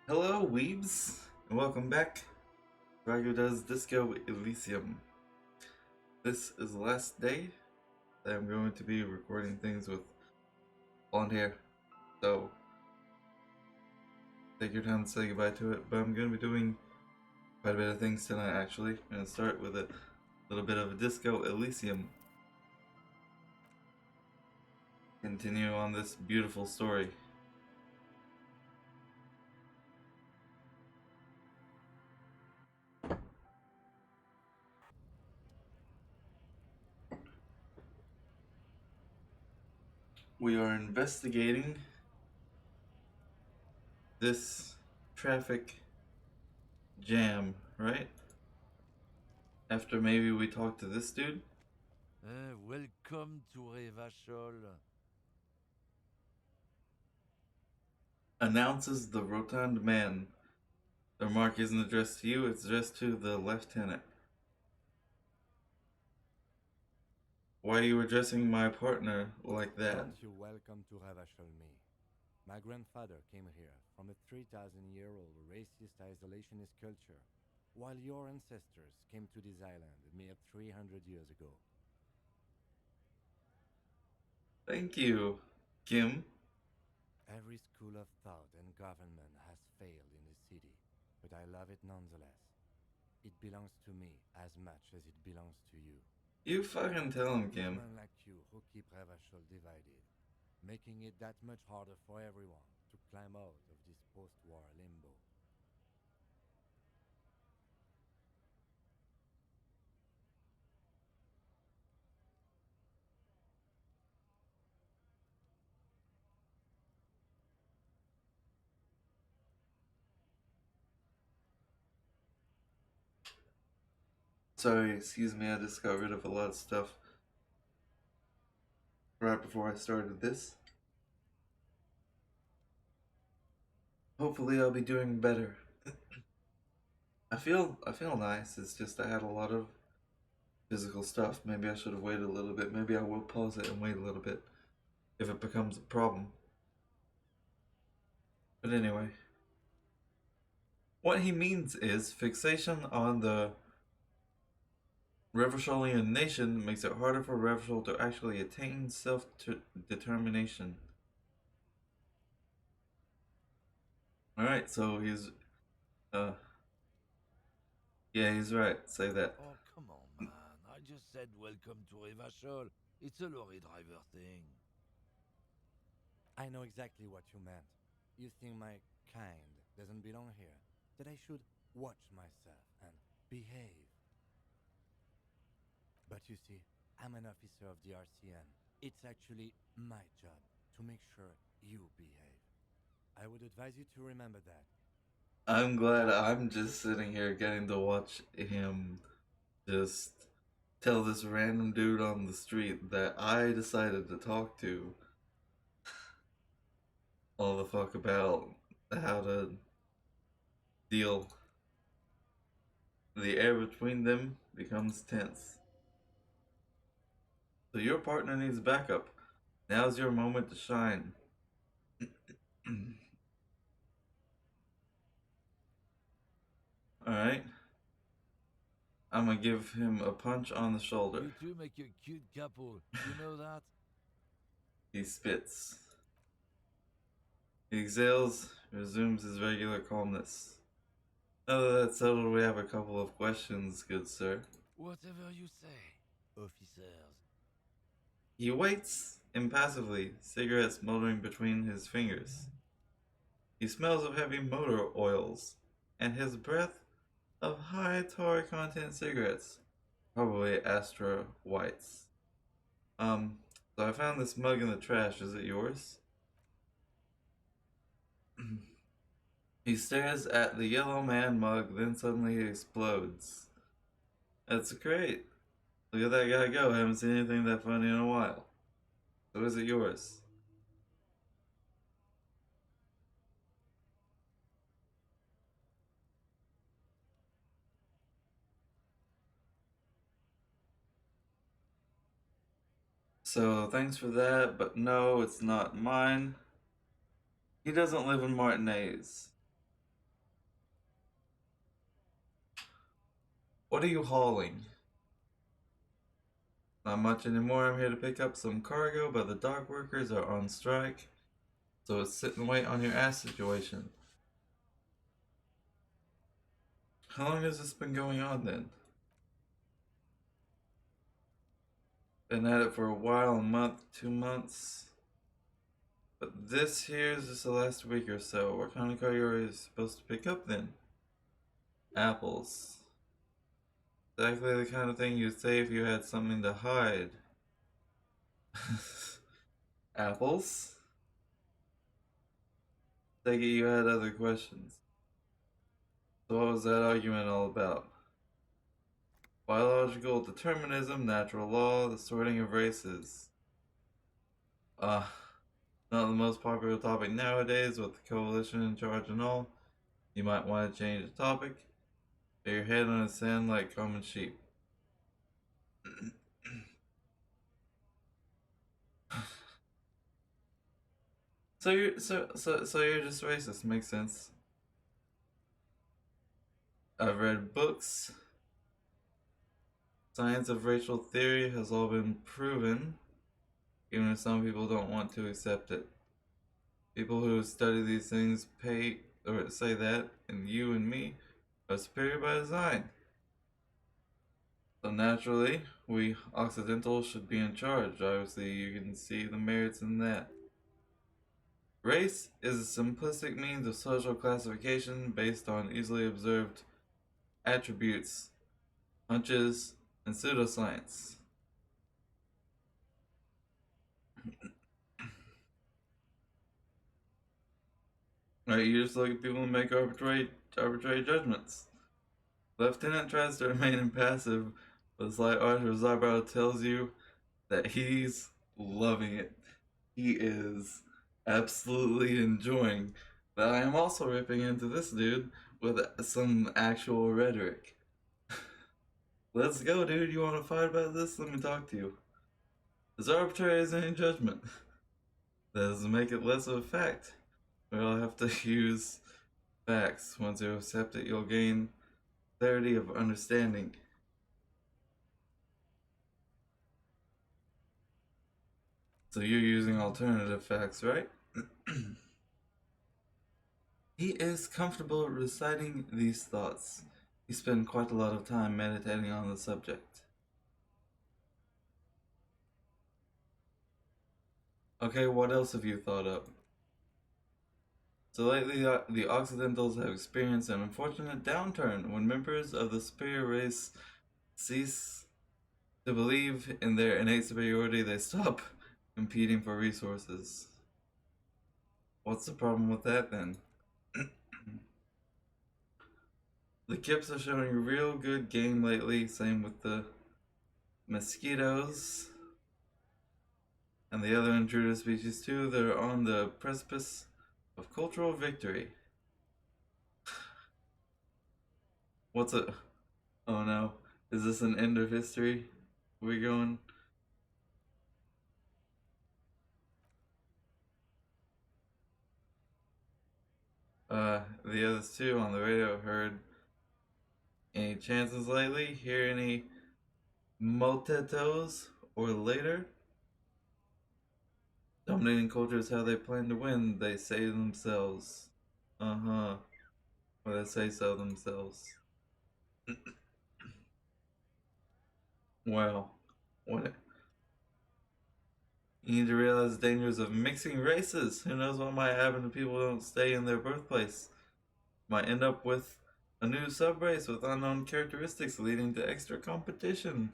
Hello, weebs, and welcome back. Raikou does Disco Elysium. This is the last day that I'm going to be recording things with blonde hair, so take your time to say goodbye to it. But I'm going to be doing quite a bit of things tonight, actually. I'm going to start with a little bit of Disco Elysium. Continue on this beautiful story. We are investigating this traffic jam, right? After maybe we talk to this dude. Welcome to Revachol. Announces the rotund man. The remark isn't addressed to you, it's addressed to the lieutenant. Why are you addressing my partner like that? Don't you welcome to Ravachol me. My grandfather came here from a 3,000-year-old racist isolationist culture, while your ancestors came to this island a mere 300 years ago. Thank you, Kim. Every school of thought and government has failed in this city, but I love it nonetheless. It belongs to me as much as it belongs to you. You fucking tell him, It's Kim. men like you who keep Ravachol divided, making it that much harder for everyone to climb out of this post-war limbo. Sorry, excuse me, I just got rid of a lot of stuff right before I started this. Hopefully I'll be doing better. I feel nice, it's just I had a lot of physical stuff. Maybe I should have waited a little bit. Maybe I will pause it and wait a little bit if it becomes a problem. But anyway, what he means is fixation on the Revacholian nation makes it harder for Revachol to actually attain self-determination. Alright, so he's, yeah, he's right, say that. Oh, come on, man. I just said welcome to Revachol. It's a lorry driver thing. I know exactly what you meant. You think my kind doesn't belong here, that I should watch myself and behave. But you see, I'm an officer of the RCN. It's actually my job to make sure you behave. I would advise you to remember that. I'm glad I'm just sitting here getting to watch him just tell this random dude on the street that I decided to talk to all the fuck about how to deal. The air between them becomes tense. So your partner needs backup. Now's your moment to shine. Alright. I'm gonna give him a punch on the shoulder. You two make a cute couple. You know that? He spits. He exhales, resumes his regular calmness. Now that that's settled, we have a couple of questions, good sir. Whatever you say, officers. He waits impassively, cigarette smoldering between his fingers. He smells of heavy motor oils, and his breath of high tar content cigarettes. Probably Astra Whites. So I found this mug in the trash. Is it yours? He stares at the yellow man mug, then suddenly he explodes. That's great. Look at that guy go. I haven't seen anything that funny in a while. So is it yours? So thanks for that, but no, it's not mine. He doesn't live in Martinez. What are you hauling? Not much anymore. I'm here to pick up some cargo, but the dock workers are on strike. So it's sit and wait on your ass situation. How long has this been going on then? Been at it for a while, a month, 2 months. But this here is just the last week or so. What kind of cargo are you supposed to pick up then? Apples. Exactly the kind of thing you'd say if you had something to hide. Apples? Take it you had other questions. So what was that argument all about? Biological determinism, natural law, the sorting of races. Not the most popular topic nowadays with the coalition in charge and all. You might want to change the topic. Get your head on the sand like common sheep. So you're just racist. Makes sense. I've read books. Science of racial theory has all been proven, even if some people don't want to accept it. People who study these things pay or say that, and you and me are superior by design. So naturally, we Occidentals should be in charge. Obviously, you can see the merits in that. Race is a simplistic means of social classification based on easily observed attributes, hunches, and pseudoscience. Right, you just look at people and make arbitrary judgments. Lieutenant tries to remain impassive, but it's like Arthur's eyebrow tells you that he's loving it. He is absolutely enjoying that I am also ripping into this dude with some actual rhetoric. Let's go, dude. You want to fight about this? Let me talk to you. As arbitrary as any judgment. That doesn't make it less of a fact. We all have to use facts. Once you accept it, you'll gain clarity of understanding. So you're using alternative facts, right? He is comfortable reciting these thoughts. He spent quite a lot of time meditating on the subject. Okay, what else have you thought up? So lately, the Occidentals have experienced an unfortunate downturn when members of the superior race cease to believe in their innate superiority. They stop competing for resources. What's the problem with that then? The Kips are showing real good game lately, same with the mosquitoes and the other intruder species too. They're on the precipice of cultural victory. What's it? Oh no. Is this an end of history? Are we going? The others too on the radio heard any chances lately? Hear any motetos or later? Dominating culture is how they plan to win, they say to themselves. Uh-huh. Or they say so themselves. Well, what? You need to realize the dangers of mixing races. Who knows what might happen if people don't stay in their birthplace? Might end up with a new subrace with unknown characteristics leading to extra competition.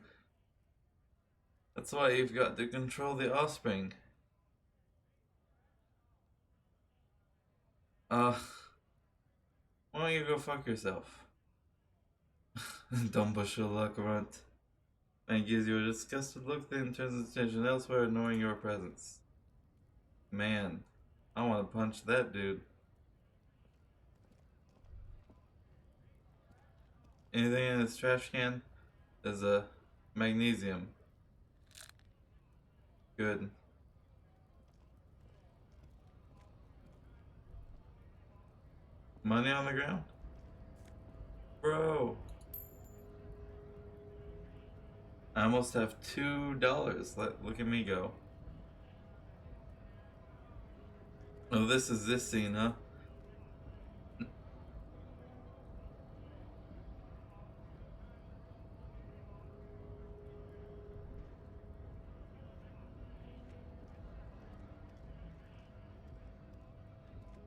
That's why you've got to control the offspring. Why don't you go fuck yourself? Don't push your luck, runt. And gives you a disgusted look, then turns its attention elsewhere, ignoring your presence. Man, I want to punch that dude. Anything in this trash can is a magnesium. Good. Money on the ground? Bro. I almost have $2. Look at me go. Oh, this is this scene, huh?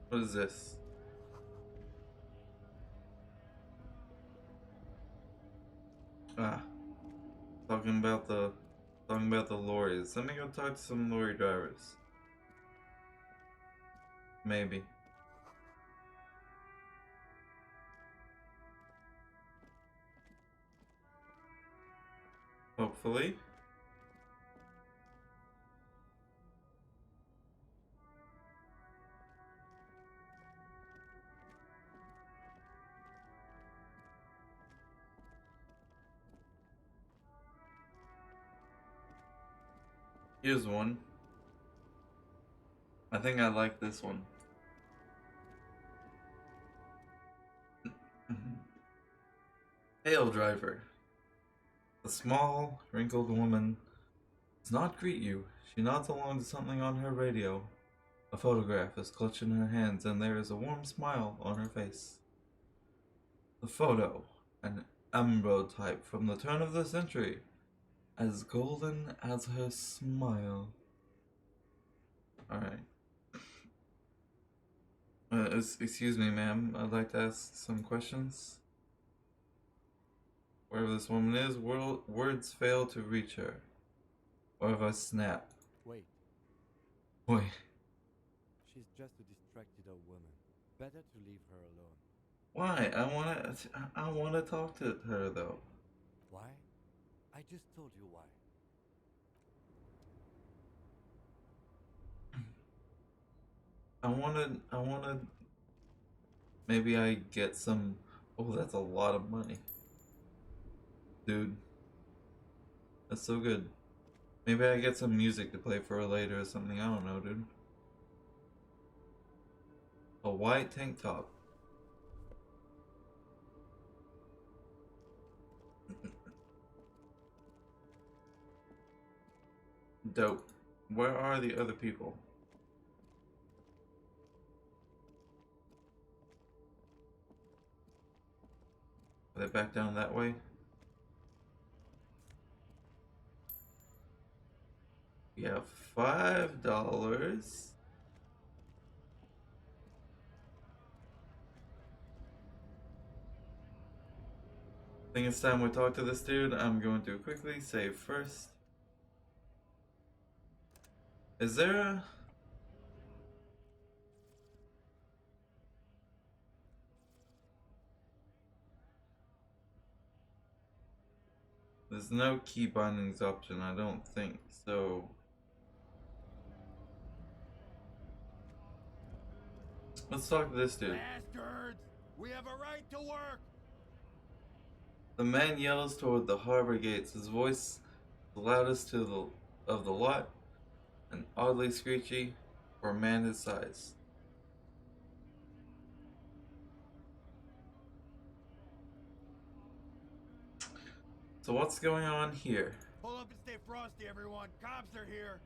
What is this? Ah, talking about the lorries. Let me go talk to some lorry drivers. Maybe. Hopefully. Here's one. I think I like this one. Hail, driver. The small, wrinkled woman does not greet you. She nods along to something on her radio. A photograph is clutched in her hands, and there is a warm smile on her face. The photo, an ambrotype from the turn of the century, as golden as her smile. Alright. Excuse me, ma'am. I'd like to ask some questions. Wherever this woman is, words fail to reach her. Or if I snap. Wait, Wait. she's just a distracted old woman. Better to leave her alone. Why? I wanna talk to her though. Why? I just told you why. I wanna, maybe I get some, oh, that's a lot of money. Dude. That's so good. Maybe I get some music to play for her later or something, I don't know, dude. A white tank top. Dope. Where are the other people? Are they back down that way? We have $5. I think it's time we talk to this dude. I'm going to quickly save first. Is there a... There's no key bindings option, I don't think, so... Let's talk to this dude. Bastards! We have a right to work! The man yells toward the harbor gates, his voice the loudest of the lot, and oddly screechy for a man his size. So what's going on here? Pull up and stay frosty, everyone. Cops are here.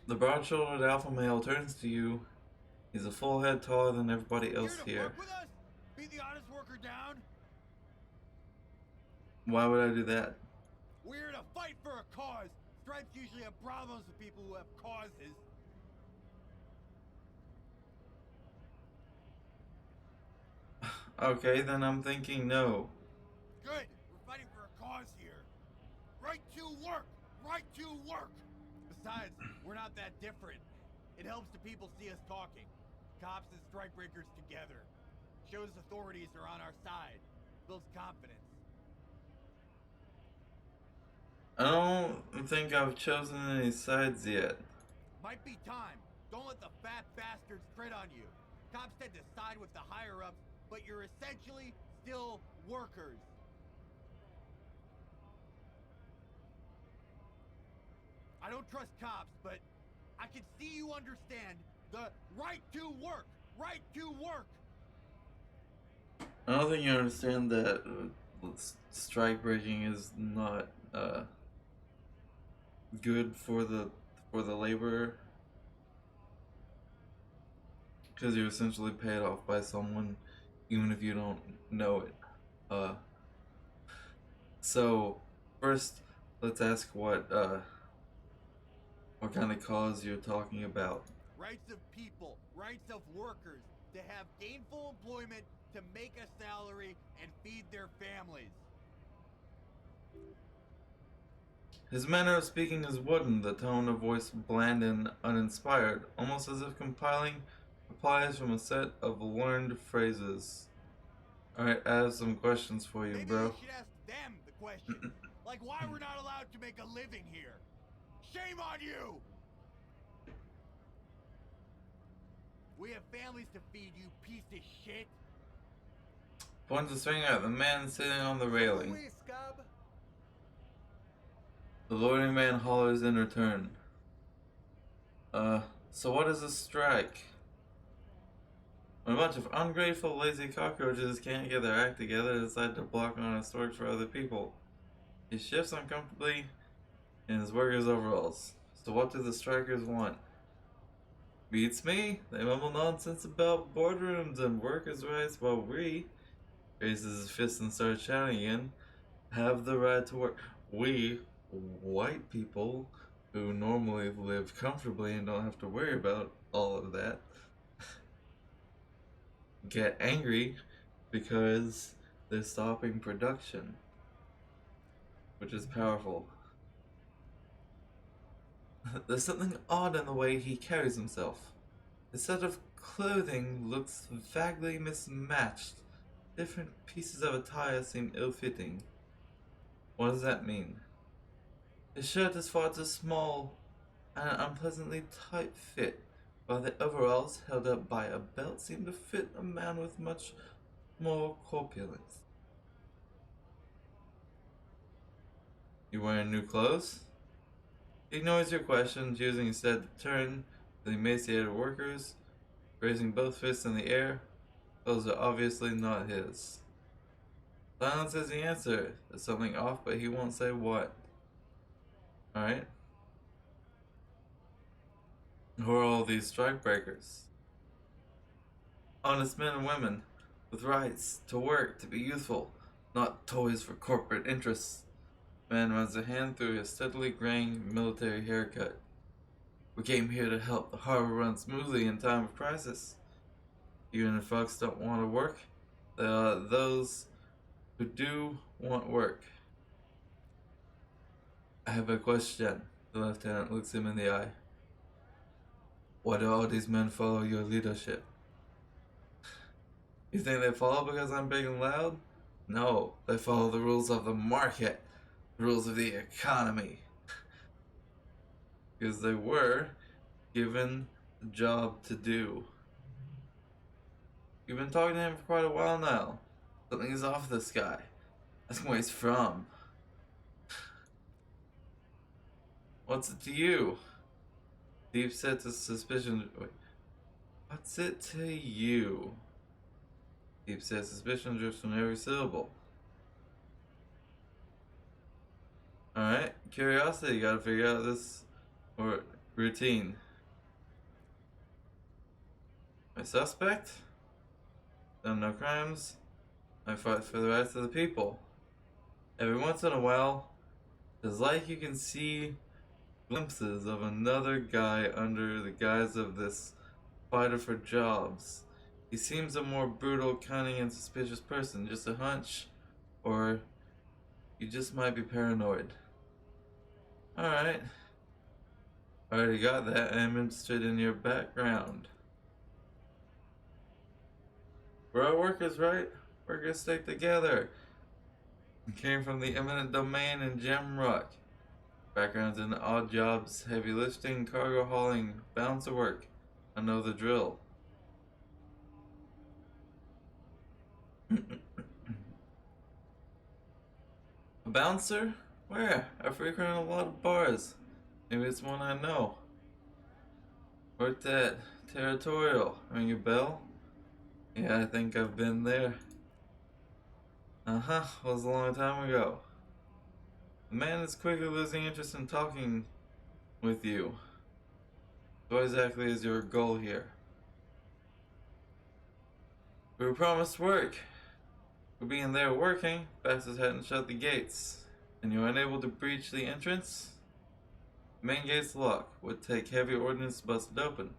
The broad-shouldered alpha male turns to you. He's a full head taller than everybody else Here to here. work with us? Be the honest worker down? Why would I do that? We're here to fight for a cause. Stripes usually have problems with people who have causes. Okay, then I'm thinking no. Good. We're fighting for a cause here. Right to work. Right to work. Besides, we're not that different. It helps the people see us talking. Cops and strike breakers together. Shows authorities are on our side. Builds confidence. I don't think I've chosen any sides yet. Might be time. Don't let the fat bastards tread on you. Cops tend to side with the higher-ups, but you're essentially still workers. I don't trust cops, but I can see you understand the right to work. Right to work. I don't think you understand that strike breaking is not good for the laborer, because you're essentially paid off by someone, even if you don't know it. Uh, so first, let's ask what kind of cause you're talking about. Rights of people, rights of workers to have gainful employment, to make a salary, and feed their families. His manner of speaking is wooden, the tone of voice bland and uninspired, almost as if compiling replies from a set of learned phrases. Alright, I have some questions for you, Maybe bro. you should ask them the question. Like why we're not allowed to make a living here. Shame on you! We have families to feed, you piece of shit. Points his finger at the man sitting on the railing. The loitering man hollers in return. So what is a strike? When a bunch of ungrateful, lazy cockroaches can't get their act together and decide to block honest work for other people. He shifts uncomfortably in his worker's overalls. So what do the strikers want? Beats me. They mumble nonsense about boardrooms and workers' rights while we, raises his fist and starts shouting again, have the right to work. We, white people, who normally live comfortably and don't have to worry about all of that, get angry because they're stopping production, which is powerful. There's something odd in the way he carries himself. His set of clothing looks vaguely mismatched. Different pieces of attire seem ill-fitting. What does that mean? His shirt is far too small and an unpleasantly tight fit, while the overalls held up by a belt seem to fit a man with much more corpulence. You wearing new clothes? He ignores your questions, using instead to turn to the emaciated workers, raising both fists in the air. Those are obviously not his. Silence is the answer. There's something off, but he won't say what. Alright? Who are all these strikebreakers? Honest men and women, with rights to work, to be youthful, not toys for corporate interests. Man runs a hand through his steadily graying military haircut. We came here to help the harbor run smoothly in time of crisis. Even if folks don't want to work, there are those who do want work. I have a question. The lieutenant looks him in the eye. Why do all these men follow your leadership? You think they follow because I'm big and loud? No, they follow the rules of the market, the rules of the economy. Because they were given the job to do. You've been talking to him for quite a while now. Something is off this guy. Ask him where he's from. What's it to you? Deep set to suspicion. Wait. What's it to you? Deep set suspicion drifts from every syllable. Alright, curiosity, you gotta figure out this or routine. My suspect? Done no crimes. I fight for the rights of the people. Every once in a while, it's like you can see glimpses of another guy under the guise of this fighter for jobs. He seems a more brutal, cunning, and suspicious person. Just a hunch? Or you just might be paranoid. Alright. Already got that. I'm interested in your background. We're all workers, right? Workers stick together. Came from the eminent domain in Gem Rock. Backgrounds in odd jobs, heavy lifting, cargo hauling, bouncer work. I know the drill. A bouncer? Where? I frequent a lot of bars. Maybe it's one I know. Worked at Territorial. Ring a bell? Yeah, I think I've been there. Uh-huh, was a long time ago. The man is quickly losing interest in talking with you. What exactly is your goal here? We were promised work. For being there working, bastards hadn't shut the gates, and you were unable to breach the entrance? The main gate's locked. Would take heavy ordnance to bust it open.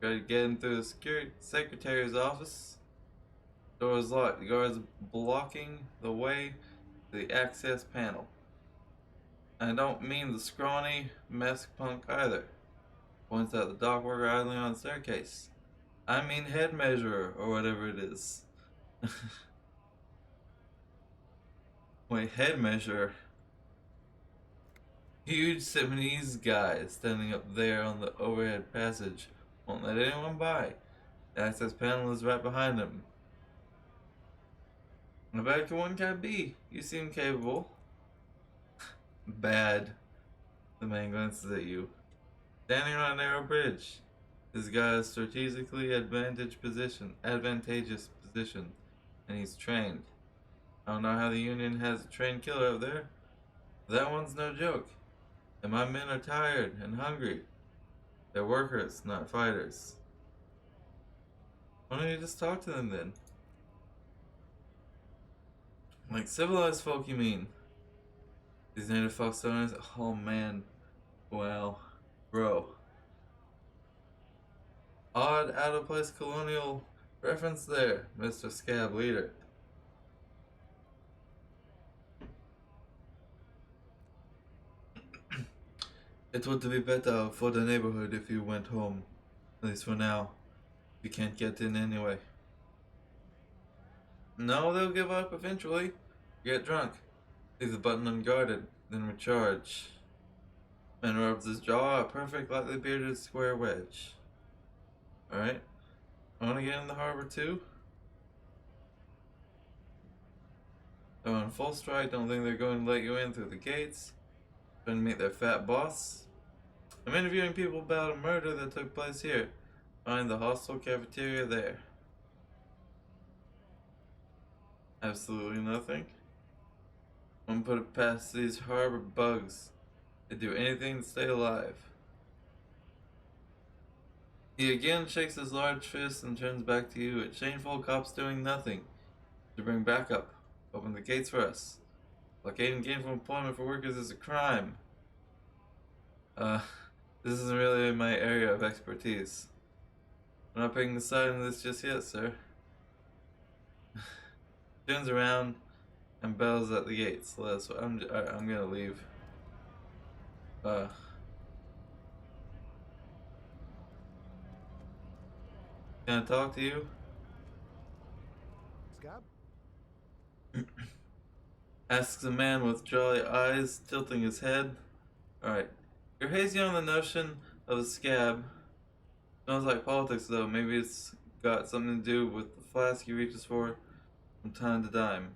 Try to get in through the secretary's office. Door is locked. The guards blocking the way to the access panel. I don't mean the scrawny masked punk either. Points out the dock worker idling on the staircase. I mean head measurer, or whatever it is. Wait, head measurer? Huge 70s guy standing up there on the overhead passage. Won't let anyone by. The access panel is right behind him. How bad can one guy be? You seem capable. Bad. The man glances at you. Standing on a narrow bridge. This guy is strategically advantageous position, and he's trained. I don't know how the Union has a trained killer up there. But that one's no joke. And my men are tired and hungry. They're workers, not fighters. Why don't you just talk to them then? Like civilized folk, you mean? These native folks don't understand. Oh man. Wow. Bro. Odd, out of place colonial reference there, Mr. Scab Leader. It would be better for the neighborhood if you went home. At least for now. You can't get in anyway. No, they'll give up eventually. Get drunk. Leave the button unguarded, then recharge. Man rubs his jaw, a perfect, lightly bearded square wedge. Alright. I want to get in the harbor too. They're on full strike, don't think they're going to let you in through the gates. Trying to meet their fat boss. I'm interviewing people about a murder that took place here. Find the hostel cafeteria there. Absolutely nothing. Won't put it past these harbor bugs. They do anything to stay alive. He again shakes his large fist and turns back to you. It's shameful, cops doing nothing. To bring backup. Open the gates for us. Blockading gainful employment for workers is a crime. This isn't really my area of expertise. I'm not picking a side in this just yet, sir. Turns around and bells at the gates. So that's what I'm gonna leave. Can I talk to you? Scab? Asks a man with jolly eyes, tilting his head. Alright. You're hazy on the notion of a scab. Smells like politics though. Maybe it's got something to do with the flask he reaches for from time to time.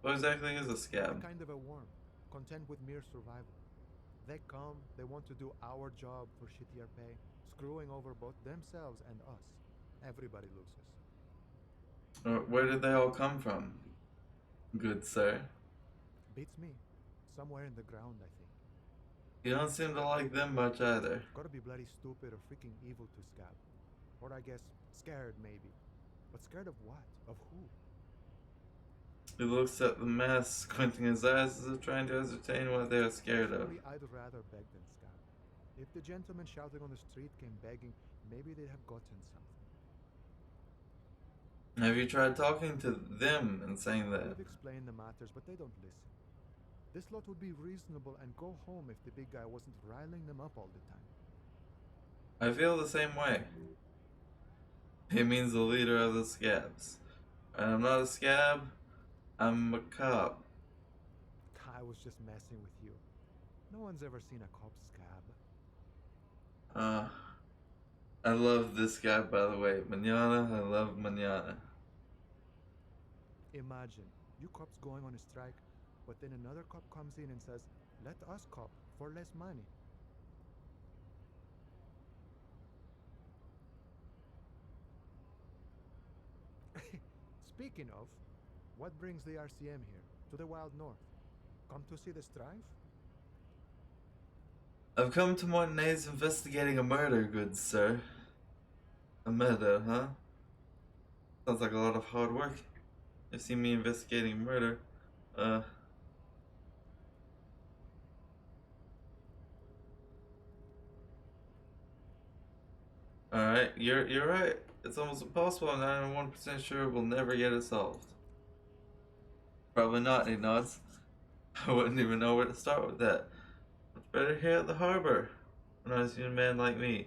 What exactly is a A scab? kind of a worm, content with mere survival. They come, they want to do our job for shittier pay, screwing over both themselves and us. Everybody loses. Where did they all come from? Good sir. Beats me. Somewhere in the ground, I think. You don't seem to like them much either. Gotta be bloody stupid or freaking evil to Scab. Or I guess, scared maybe. But scared of what? Of who? He looks at the mess, squinting his eyes as if trying to ascertain what they are scared of. Personally, I'd rather beg than Scab. If the gentleman shouting on the street came begging, maybe they'd have gotten something. Have you tried talking to them and saying that? We've explained the matters, but they don't listen. This lot would be reasonable and go home if the big guy wasn't riling them up all the time. I feel the same way. He means the leader of the scabs. And I'm not a scab, I'm a cop. I was just messing with you. No one's ever seen a cop Scab. I love this guy, by the way. Manana, I love Manana. Imagine, you cops going on a strike, but then another cop comes in and says, let us cop for less money. Speaking of, What brings the RCM here, to the Wild North? Come to see the strife? I've come to Mortonay's investigating a murder, good sir. A murder, huh? Sounds like a lot of hard work. You see me investigating murder. Uh. Alright, you're right. It's almost impossible. I'm 91% sure we'll never get it solved. Probably not, he nods. I wouldn't even know where to start with that. Much better here at the harbor. When I see a man like me.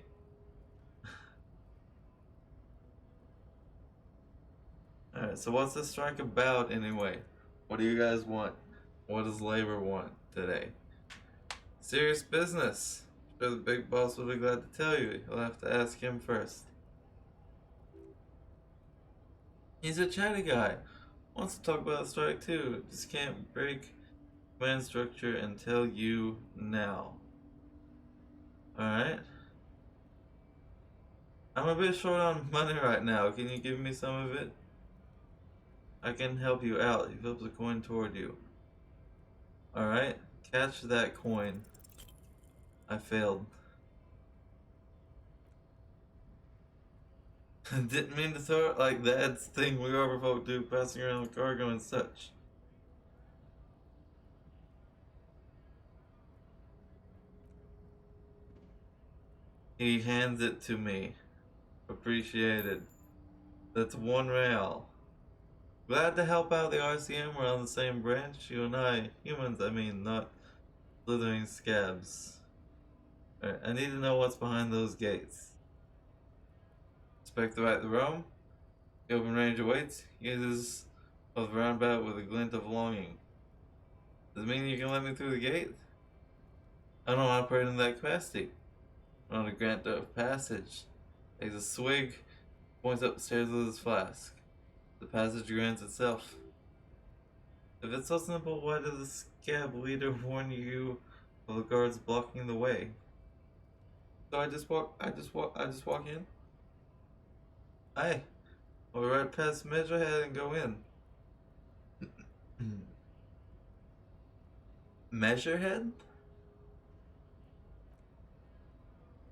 Alright, so what's this strike about anyway? What do you guys want? What does labor want today? Serious business. Sure, the big boss will be glad to tell you. You'll have to ask him first. He's a chatty guy. Wants to talk about the strike too. Just can't break command structure and tell you now. Alright. I'm a bit short on money right now. Can you give me some of it? I can help you out. He flips a coin toward you. Alright. Catch that coin. I failed. Didn't mean to throw it like that. It's the thing we overfolk do, passing around cargo and such. He hands it to me. Appreciated. That's 1 real. Glad to help out the RCM. We're on the same branch. You and I. Humans, I mean, not slithering scabs. Alright, I need to know what's behind those gates. Expect to right the roam. The open range awaits. Uses of the roundabout with a glint of longing. Does it mean you can let me through the gate? I don't operate in that capacity. I'm not a grant of passage. Takes a swig, points up the stairs with his flask. The passage grants itself. If it's so simple, why did the scab leader warn you of the guards blocking the way? So I just walk in? Aye. We'll right past Measurehead and go in. Measurehead?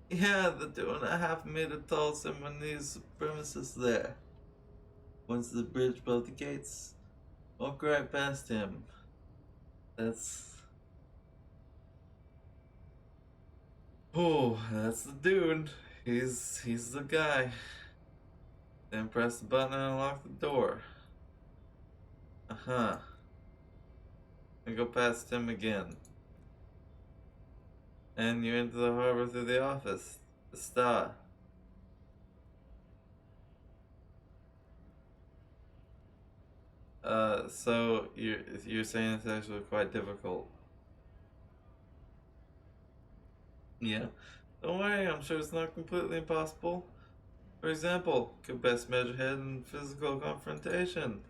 Yeah, the 2.5 meter tall Simonese supremacist there. Once the bridge above the gates, walk right past him. That's... Oh, that's the dude. He's the guy. Then press the button and unlock the door. Uh-huh. And go past him again. And you enter the harbor through the office. The star. So you're saying it's actually quite difficult. Yeah. Don't worry, I'm sure it's not completely impossible. For example, could best measure head in physical confrontation.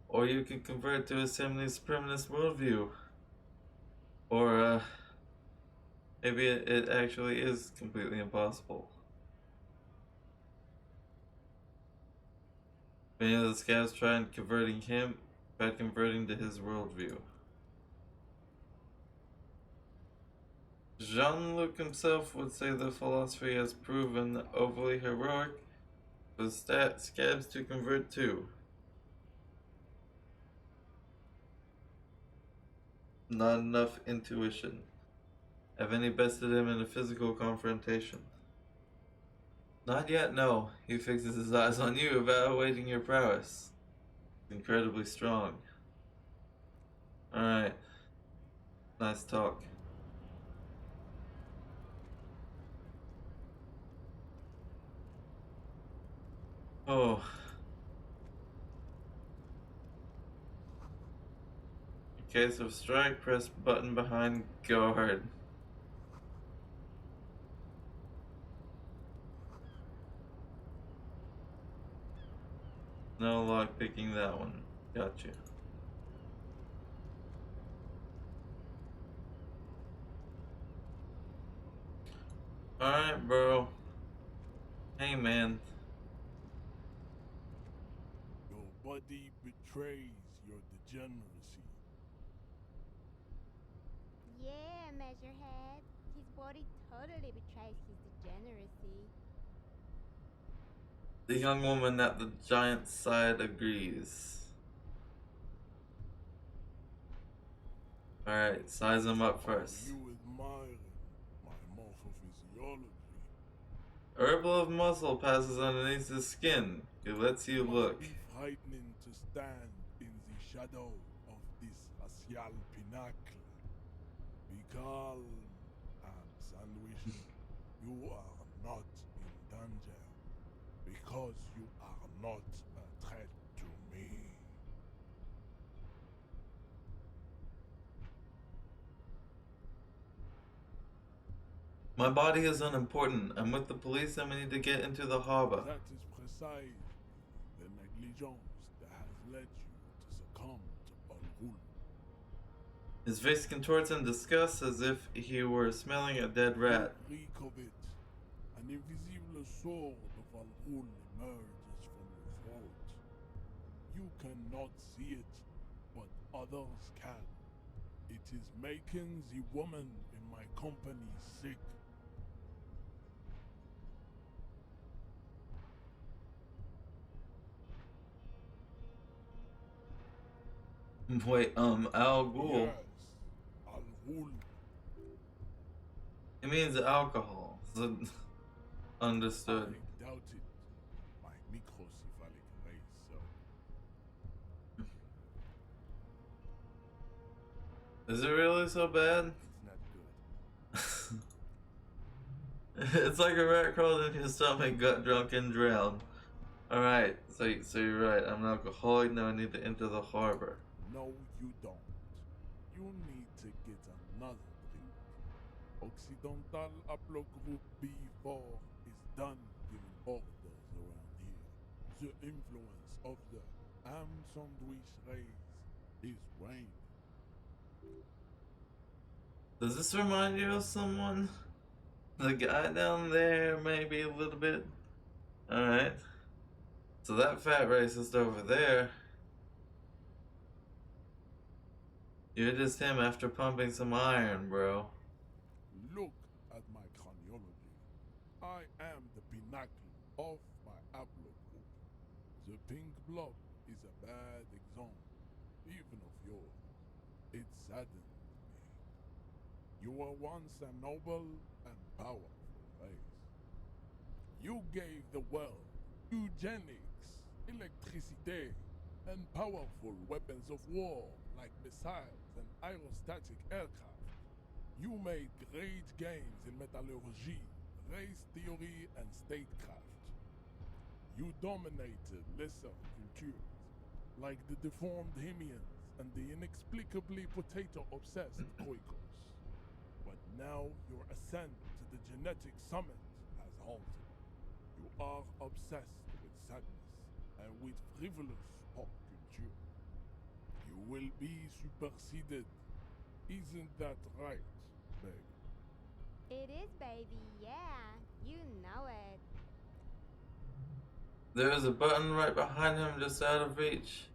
Or you could convert to a semi-supremacist worldview. Or, maybe it actually is completely impossible. Many of the scouts tried converting to his worldview. Jean-Luc himself would say the philosophy has proven overly heroic for scabs to convert to. Not enough intuition. Have any bested him in a physical confrontation? Not yet, no. He fixes his eyes on you, evaluating your prowess. Incredibly strong. Alright. Nice talk. Oh. In case of strike, press button behind guard. No lock picking that one. Gotcha. Alright, bro. Hey, man. body betrays your degeneracy. Yeah, Measurehead. His body totally betrays his degeneracy. The young woman at the giant's side agrees. Alright, size him up first. Are you admiring my morphophysiology? A ripple of muscle passes underneath his skin. It lets you look. Must be frightening to stand in the shadow of this racial pinnacle. Be calm, Am Sandwich. You are not in danger because you are not a threat to me. My body is unimportant. I'm with the police and we need to get into the harbor. That is precisely the negligence that has led you to succumb to Al-Ghul. His face contorts in disgust as if he were smelling a dead rat. You reek of it. An invisible sword of Al-Ghul emerges from your throat. You cannot see it, but others can. It is making the woman in my company sick. Wait, Al Ghul. Yes, Al-Ghul. It means alcohol. So, understood. I doubt it. My microcephalic race, so. Is it really so bad? It's not good. It's like a rat crawled in your stomach, got drunk, and drowned. Alright, so you're right. I'm an alcoholic, now I need to enter the harbor. No, you don't. You need to get another drink. Occidental Haplogroup B4 is done giving orders around here. The influence of the Am Sandwich race is reign. Does this remind you of someone? The guy down there, maybe a little bit? Alright. So that fat racist over there, you're just him after pumping some iron, bro. Look at my craniology. I am the pinnacle of my haplogroup. The pink blob is a bad example, even of yours. It saddens me. You were once a noble and powerful race. You gave the world eugenics, electricity, and powerful weapons of war like missiles and aerostatic aircraft. You made great gains in metallurgy, race theory, and statecraft. You dominated lesser cultures, like the deformed Hemians and the inexplicably potato-obsessed Raikou. But now your ascent to the genetic summit has halted. You are obsessed with sadness and with frivolous pop culture. You will be superseded. Isn't that right, baby? It is, baby, yeah. You know it. There is a button right behind him just out of reach.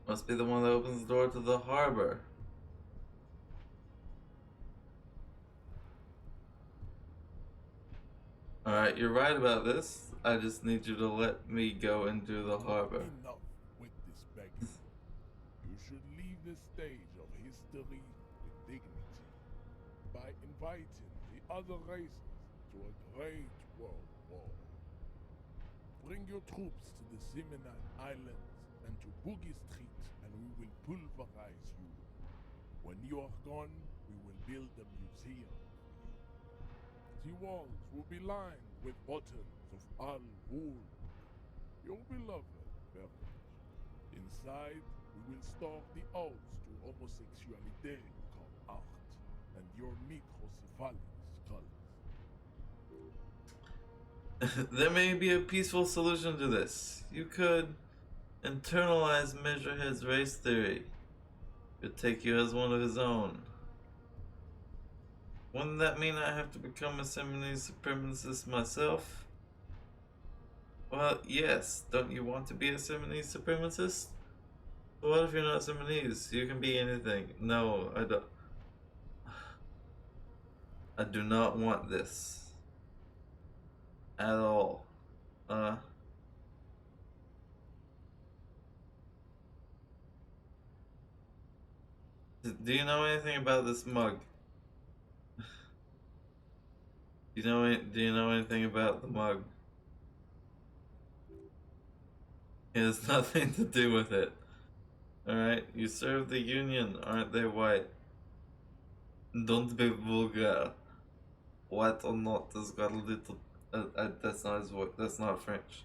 Must be the one that opens the door to the harbor. Alright, you're right about this. I just need you to let me go into the harbor. Enough with this begging. You should leave the stage of history with dignity by inviting the other races to a great world war. Bring your troops to the Simonine Islands and to Boogie Street, and we will pulverize you. When you are gone, we will build a museum. The walls will be lined with bottles of Al-Ghul, your beloved beverage. Inside, we will store the odes to homosexuality called art, and your microcephalic skulls. There may be a peaceful solution to this. You could internalize Measurehead's race theory. Could take you as one of his own. Wouldn't that mean I have to become a semi supremacist myself? Well, yes. Don't you want to be a Simonese supremacist? What if you're not Simonese? You can be anything. No, I don't. I do not want this at all. Uh, do you know anything about this mug? Do you know anything about the mug? It has nothing to do with it. Alright? You serve the Union, aren't they white? Don't be vulgar. White or not has got a little. That's not his voice. That's not French.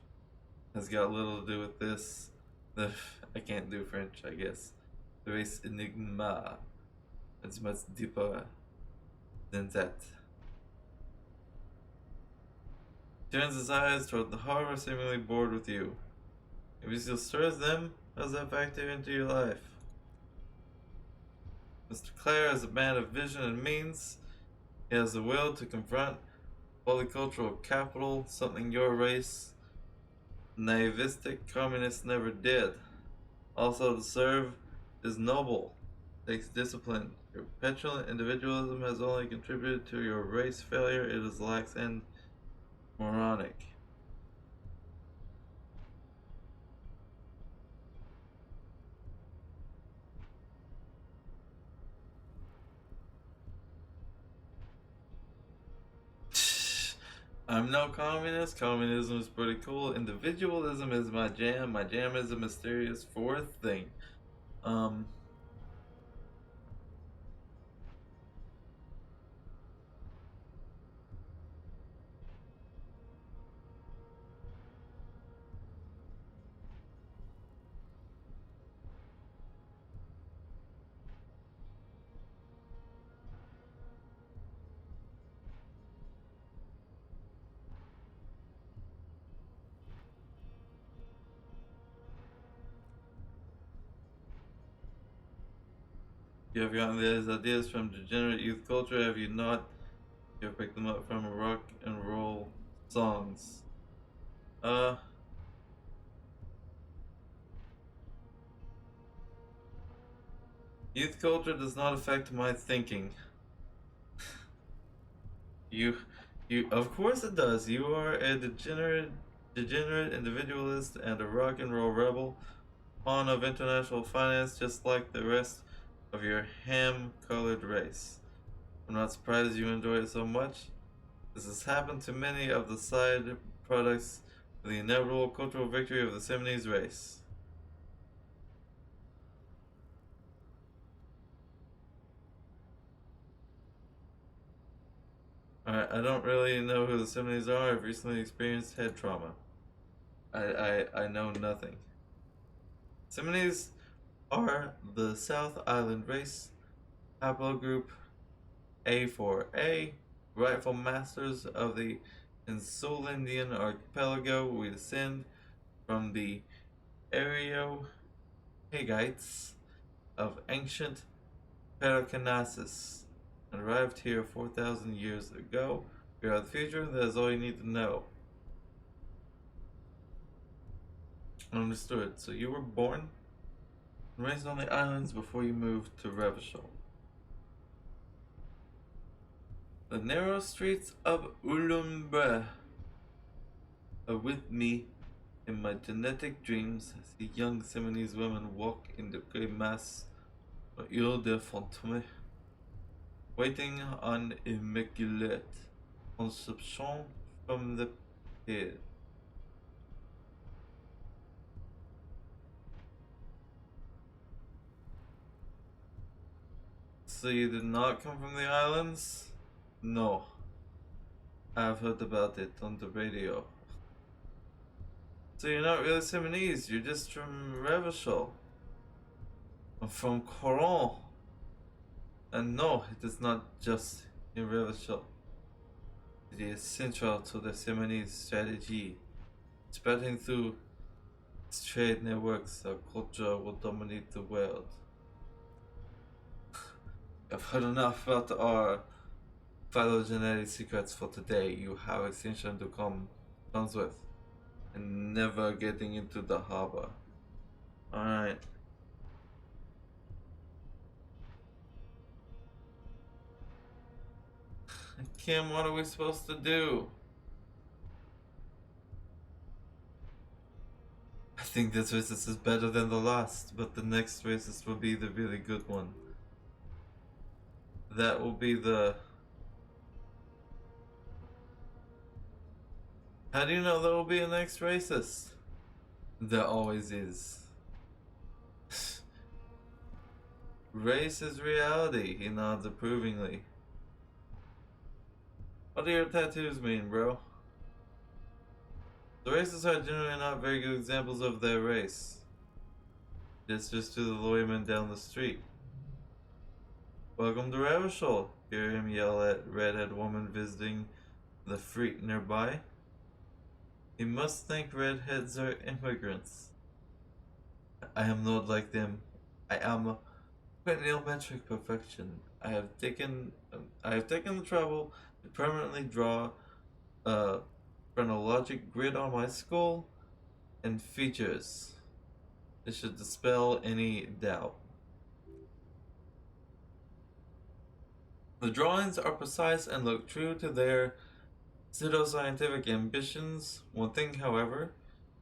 Has got little to do with this. I can't do French, I guess. The race enigma. It's much deeper than that. Turns his eyes toward the harbor, seemingly bored with you. If he still stirs them, how does that factor into your life? Mr. Clare is a man of vision and means. He has the will to confront polycultural capital, something your race, naivistic communists, never did. Also, to serve is noble, takes discipline. Your petulant individualism has only contributed to your race failure. It is lax and moronic. I'm no communist. Communism is pretty cool. Individualism is my jam. My jam is a mysterious fourth thing. You have gotten these ideas from degenerate youth culture, have you not? You have picked them up from rock and roll songs. Youth culture does not affect my thinking. You, of course it does. You are a degenerate individualist and a rock and roll rebel, pawn of international finance, just like the rest of your ham-colored race. I'm not surprised you enjoy it so much. This has happened to many of the side products of the inevitable cultural victory of the Simonese race. Alright, I don't really know who the Simonese are. I've recently experienced head trauma. I know nothing. Simonese are the South Island race, haplogroup A4A, rightful masters of the Insulindian archipelago. We descend from the Areopagites of ancient Peloponnesus and arrived here 4,000 years ago. We are the future, that is all you need to know. Understood. So you were born and raised on the islands before you moved to Revachol. The narrow streets of Ulumbre are with me in my genetic dreams as the young Simonese women walk in the grey mass of Ile de Fantôme, waiting on Immaculate Conception from the pier. So you did not come from the islands? No. I've heard about it on the radio. So you're not really Simonese, you're just from Revachol. I'm from Coron. And no, it is not just in Revachol. It is central to the Simonese strategy. Spreading through its trade networks, our culture will dominate the world. I've heard enough about our phylogenetic secrets for today. You have extinction to comes with. and never getting into the harbor. Alright. Kim, what are we supposed to do? I think this racist is better than the last, but the next racist will be the really good one. That will be the... How do you know there will be a next racist? There always is. Race is reality, he nods approvingly. What do your tattoos mean, bro? The racists are generally not very good examples of their race. It's just to the lawyer down the street. Welcome to Ravishal. Hear him yell at redhead woman visiting the freak nearby. He must think redheads are immigrants. I am not like them. I am cranial-metric perfection. I have taken the trouble to permanently draw a chronologic grid on my skull and features. It should dispel any doubt. The drawings are precise and look true to their pseudoscientific ambitions. One thing, however,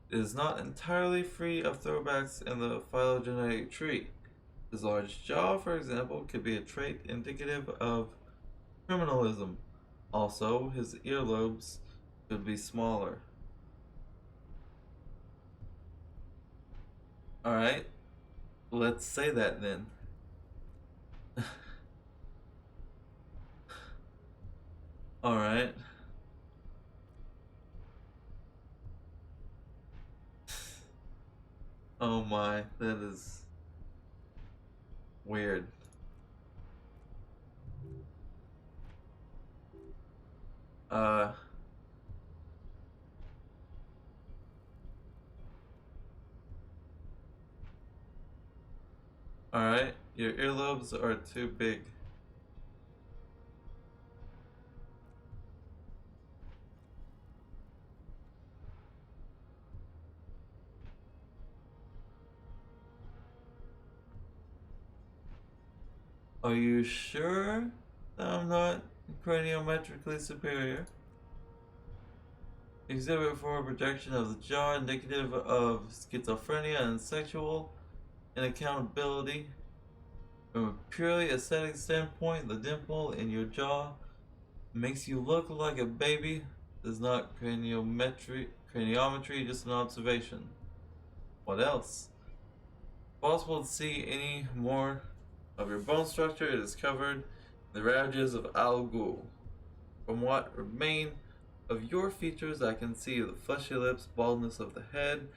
is not entirely free of throwbacks in the phylogenetic tree. His large jaw, for example, could be a trait indicative of criminalism. Also, his earlobes could be smaller. Alright, let's say that then. Alright. Oh my, that is weird. Alright, your earlobes are too big. Are you sure that I'm not craniometrically superior? Exhibit for a projection of the jaw indicative of schizophrenia and sexual inaccountability. From a purely aesthetic standpoint, the dimple in your jaw makes you look like a baby. It's not craniometry, just an observation. What else? Possible to see any more of your bone structure. It is covered in the ravages of Al Ghul. From what remain of your features, I can see the fleshy lips, baldness of the head,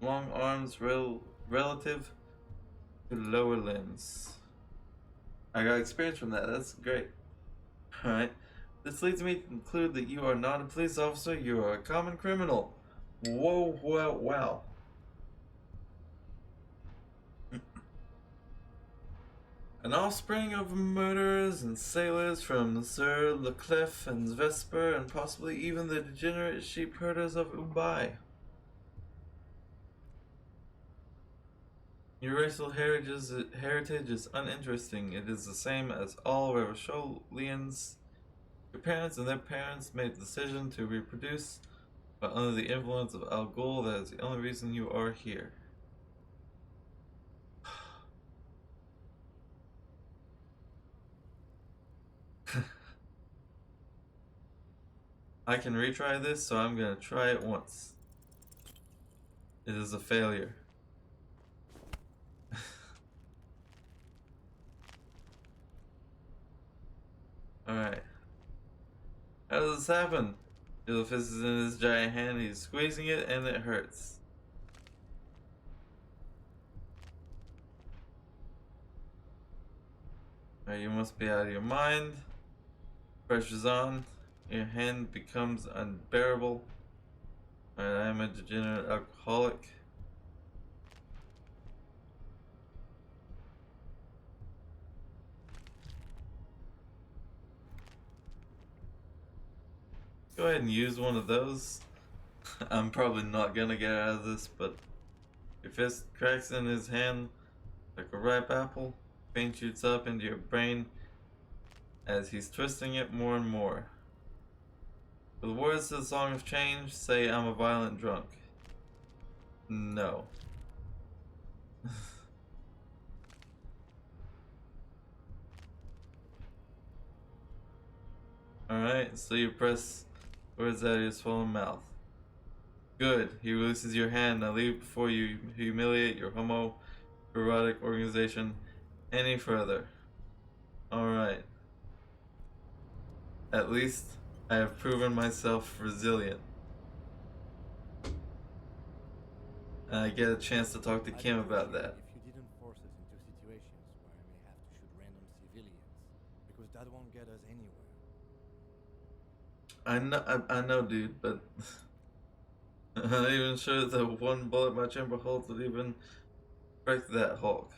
long arms relative to lower limbs. I got experience from that. That's great. Alright. This leads me to conclude that you are not a police officer, you are a common criminal. Whoa, wow. An offspring of murderers and sailors from Sir Leclef and Vesper, and possibly even the degenerate sheep herders of Ubai. Your racial heritage is uninteresting. It is the same as all Revacholians. Your parents and their parents made the decision to reproduce, but under the influence of Al Ghul, that is the only reason you are here. I can retry this, so I'm gonna try it once. It is a failure. Alright. How does this happen? The fist is in his giant hand, he's squeezing it, and it hurts. Alright, you must be out of your mind. Pressure's on. Your hand becomes unbearable. Alright, I am a degenerate alcoholic. Go ahead and use one of those. I'm probably not gonna get out of this, but your fist cracks in his hand like a ripe apple. Pain shoots up into your brain as he's twisting it more and more. The words to the song of change say, I'm a violent drunk. No. Alright, so you press words out of your swollen mouth. Good. He releases your hand. Now leave before you humiliate your homoerotic organization any further. Alright. At least I have proven myself resilient. And I get a chance to talk to I'd Kim about appreciate that. if you didn't force us into situations where I may have to shoot random civilians, because that won't get us anywhere. I know, dude, but I'm not even sure the one bullet my chamber holds would even break that Hulk.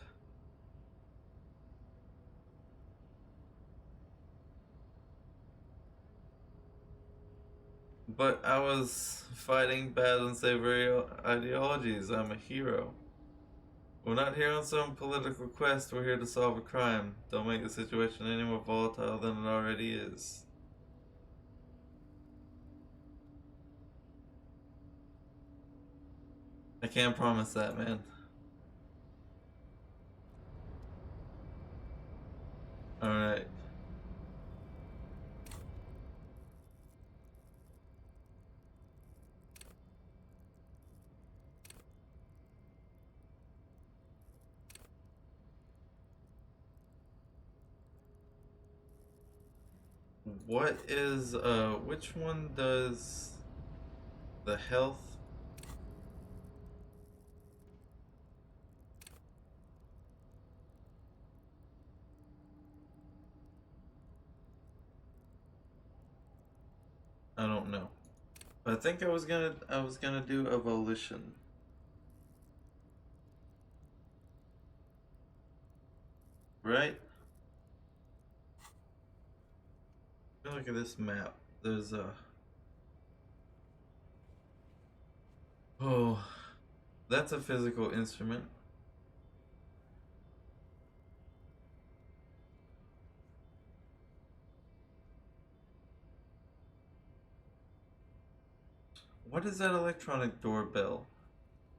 But I was fighting bad and unsavory ideologies. I'm a hero. We're not here on some political quest. We're here to solve a crime. Don't make the situation any more volatile than it already is. I can't promise that, man. Alright. What is, which one does the health? I don't know. But I think I was gonna do a volition. Right? Look at this map. There's a... Oh, that's a physical instrument. What is that electronic doorbell?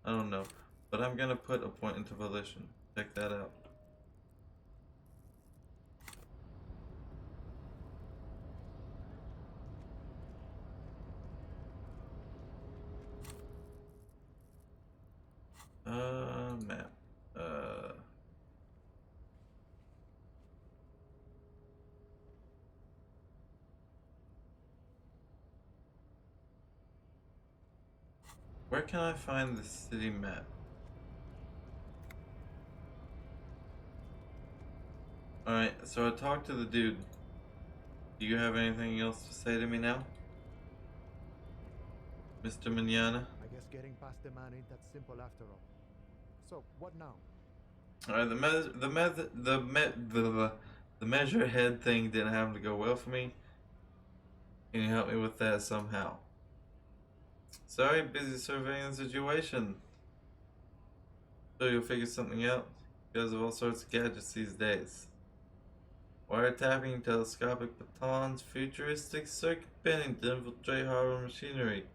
I don't know. But I'm gonna put a point into volition. Check that out. Map. Where can I find the city map? Alright, so I talked to the dude. Do you have anything else to say to me now? Mr. Manana? I guess getting past the man ain't that simple after all. So, what now? Alright, the measure head thing didn't happen to go well for me. Can you help me with that somehow? Sorry, busy surveying the situation. Sure you'll figure something out. Because of all sorts of gadgets these days. Wiretapping, telescopic batons, futuristic circuit bending to infiltrate hardware machinery.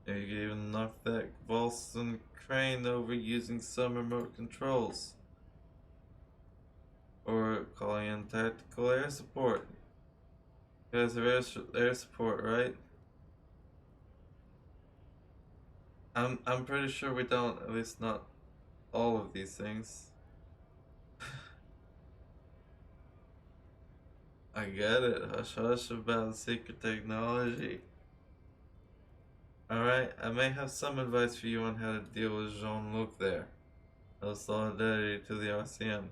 Maybe you could even knock that Volson crane over using some remote controls. Or calling in tactical air support. You guys have air support, right? I'm pretty sure we don't, at least not all of these things. I get it. Hush hush about secret technology. Alright, I may have some advice for you on how to deal with Jean-Luc there. No solidarity to the RCM.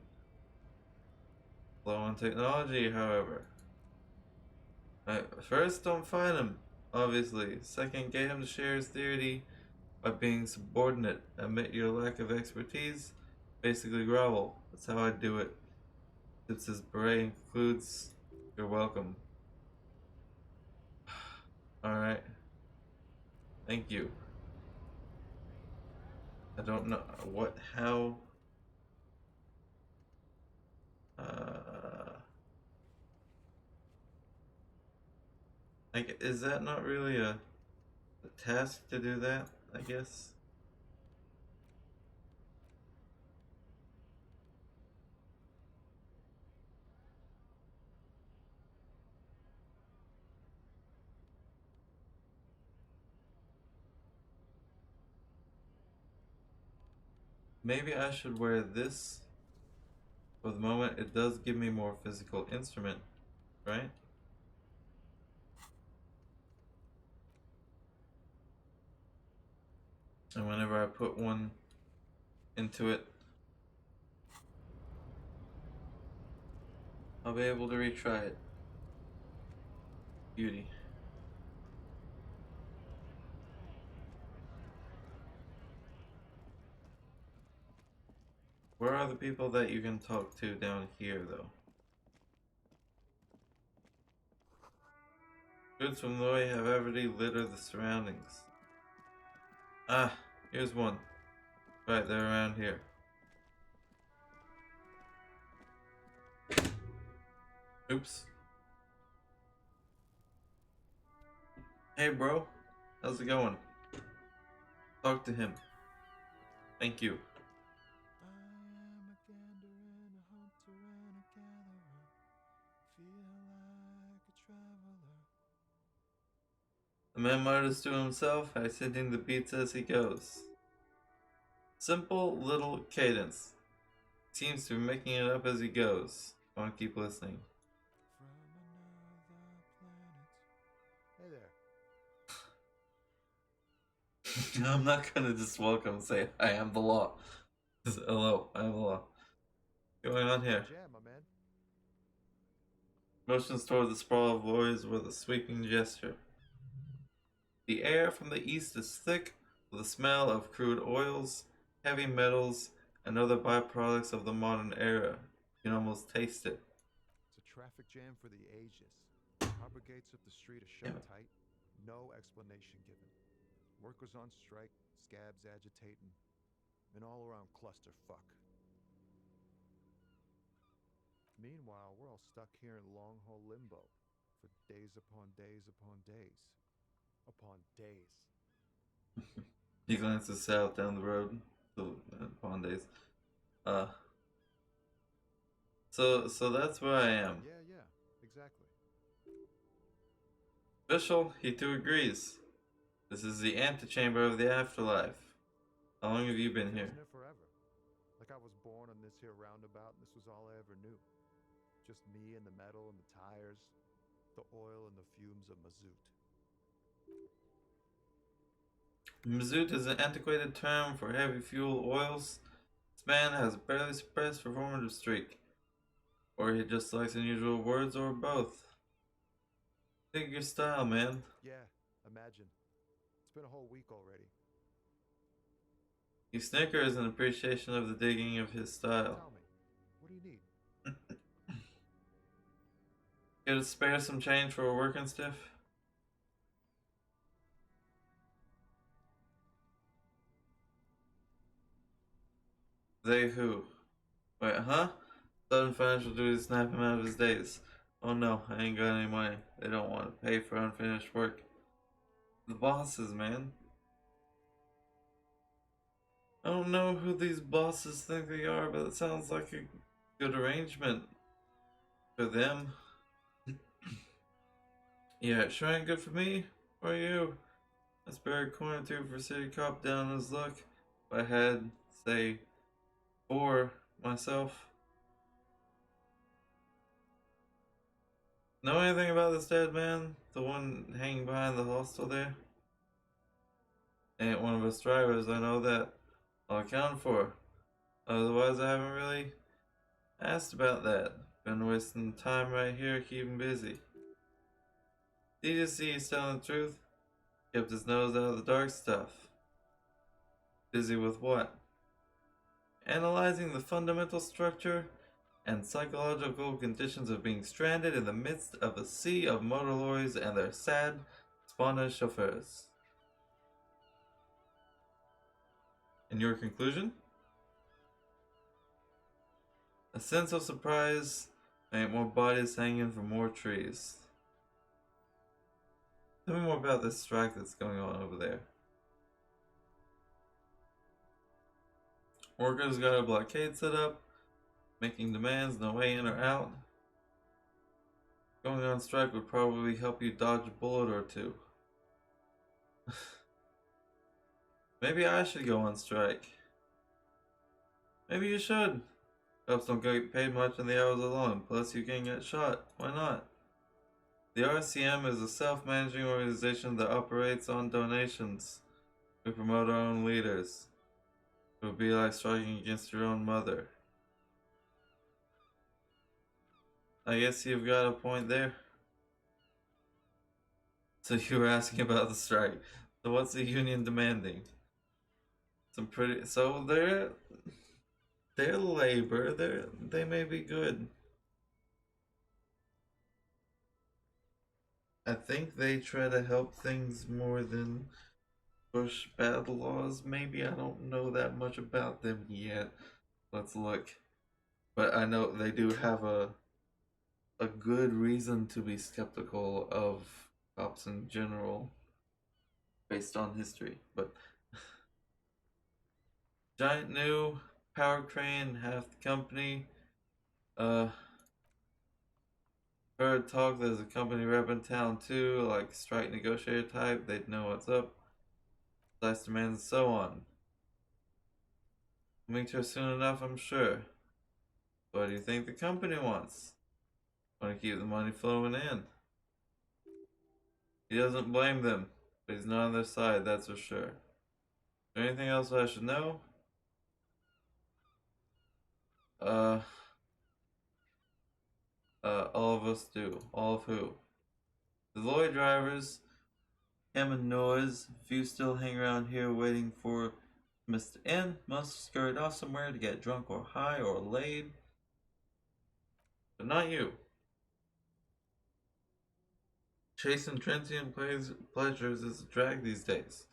Slow on technology, however. Right, first, don't fight him, obviously. Second, get him to share his theory by being subordinate. Admit your lack of expertise. Basically grovel. That's how I do it. Tips his beret includes, you're welcome. Alright. Thank you. I don't know how. Like, is that not really a task to do that? I guess. Maybe I should wear this for the moment. It does give me more physical instrument, right? And whenever I put one into it, I'll be able to retry it. Beauty. Where are the people that you can talk to down here, though? Goods from Loy have already littered the surroundings. Ah, here's one. Right, they're around here. Oops. Hey, bro. How's it going? Talk to him. Thank you. I am a gander and a hunter and a gatherer. Feel like a traveler. The man mutters to himself, accenting the beats as he goes. Simple little cadence. Seems to be making it up as he goes. I want to keep listening. From another planet. Hey there. I'm not gonna just welcome and say, I am the law. Just, hello, I am the law. What's going on here? Jam, my man. Motions toward the sprawl of lorries with a sweeping gesture. The air from the east is thick with the smell of crude oils, heavy metals, and other byproducts of the modern era. You can almost taste it. It's a traffic jam for the ages. Harbor gates of the street are shut tight. No explanation given. Workers on strike, scabs agitating, an all-around clusterfuck. Meanwhile, we're all stuck here in long-haul limbo for days upon days upon days upon days. He glances south down the road to Pond Days. So that's where I am. Yeah, exactly. Official, he too agrees. This is the antechamber of the afterlife. How long have you been here? Been here forever. Like I was born on this here roundabout and this was all I ever knew. Just me and the metal and the tires, the oil and the fumes of mazout. Mazout is an antiquated term for heavy fuel oils. This man has a barely suppressed performative streak. Or he just likes unusual words, or both. Dig your style, man. Yeah, imagine. It's been a whole week already. He snickers in appreciation of the digging of his style. Tell me, what do you need? Here to spare some change for a working stiff? They who? Wait, huh? Sudden financial duties snap him out of his days. Oh no, I ain't got any money. They don't want to pay for unfinished work. The bosses, man. I don't know who these bosses think they are, but it sounds like a good arrangement for them. Yeah, it sure ain't good for me or you. I spare a coin or two for city cop down his luck. If I had, say, for myself. Know anything about this dead man? The one hanging behind the hostel there? Ain't one of us drivers, I know that. I'll account for. Otherwise, I haven't really asked about that. Been wasting time right here, keeping busy. Did you see he's telling the truth? Kept his nose out of the dark stuff. Busy with what? Analyzing the fundamental structure and psychological conditions of being stranded in the midst of a sea of motor lorries and their sad, despondent chauffeurs. And your conclusion? A sense of surprise, and more bodies hanging from more trees. Tell me more about this strike that's going on over there. Workers got a blockade set up, making demands, no way in or out. Going on strike would probably help you dodge a bullet or two. Maybe I should go on strike. Maybe you should. Cops don't get paid much in the hours alone, plus you can get shot. Why not? The RCM is a self-managing organization that operates on donations. We promote our own leaders. It would be like striking against your own mother. I guess you've got a point there. So you were asking about the strike. So what's the union demanding? So their labor, they may be good. I think they try to help things more than push bad laws. Maybe I don't know that much about them yet. Let's look. But I know they do have a good reason to be skeptical of cops in general based on history. But giant new power crane, half the company. Heard talk there's a company rep in town too, like strike negotiator type. They'd know what's up. Slice demands and so on. Coming to her soon enough, I'm sure. What do you think the company wants? Want to keep the money flowing in. He doesn't blame them, but he's not on their side, that's for sure. Is there anything else I should know? All of us do. All of who? The lorry drivers, him and Noise, if you still hang around here waiting for Mr. N, must scurry off somewhere to get drunk or high or laid. But not you. Chasing transient pleasures is a drag these days.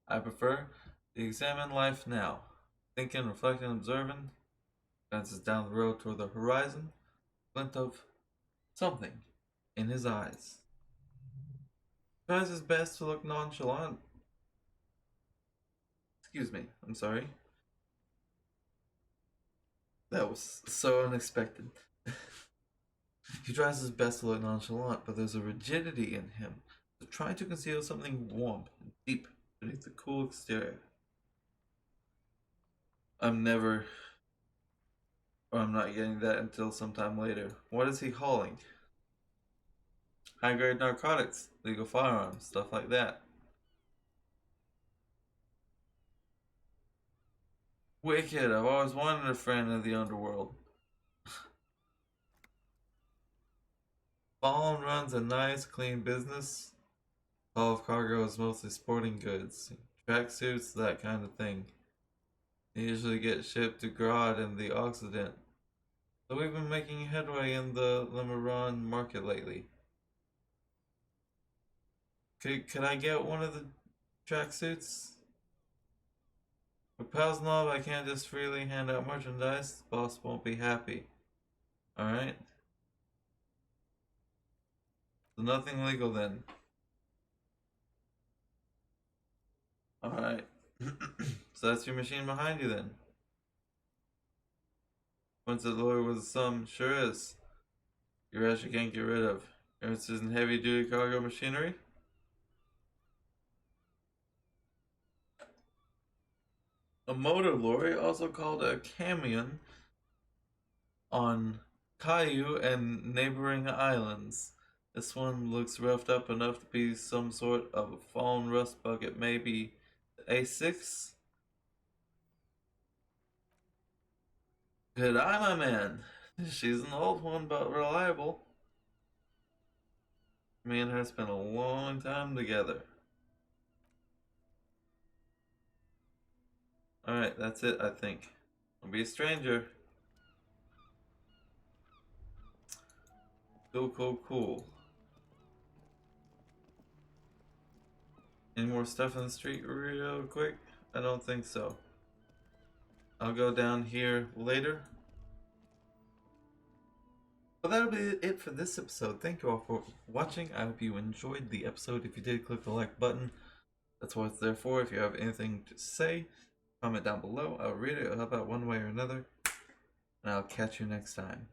I prefer to examine life now. Thinking, reflecting, observing. Glances down the road toward the horizon. Glint of something in his eyes. Tries his best to look nonchalant. Excuse me, I'm sorry. That was so unexpected. He tries his best to look nonchalant, but there's a rigidity in him, trying to conceal something warm and deep beneath the cool exterior. I'm not getting that until sometime later. What is he hauling? High-grade narcotics, legal firearms, stuff like that. Wicked, I've always wanted a friend in the underworld. Ballin runs a nice, clean business. All of cargo is mostly sporting goods, tracksuits, that kind of thing. They usually get shipped to Grodd in the Occident. So we've been making headway in the Limeron market lately. Could I get one of the tracksuits? For Pal's Knob, I can't just freely hand out merchandise. The boss won't be happy. Alright? So nothing legal then. Alright. So that's your machine behind you then. Once the lawyer was some, sure is. Your ass you can't get rid of. Yours isn't heavy duty cargo machinery? A motor lorry, also called a camion, on Caillou and neighboring islands. This one looks roughed up enough to be some sort of a fallen rust bucket, maybe A6? Good eye, my man. She's an old one, but reliable. Me and her spent a long time together. Alright, that's it, I think. Don't be a stranger. Cool. Any more stuff in the street real quick? I don't think so. I'll go down here later. But that'll be it for this episode. Thank you all for watching. I hope you enjoyed the episode. If you did, click the like button. That's what it's there for. If you have anything to say, comment down below. I'll read it. I'll help out one way or another. And I'll catch you next time.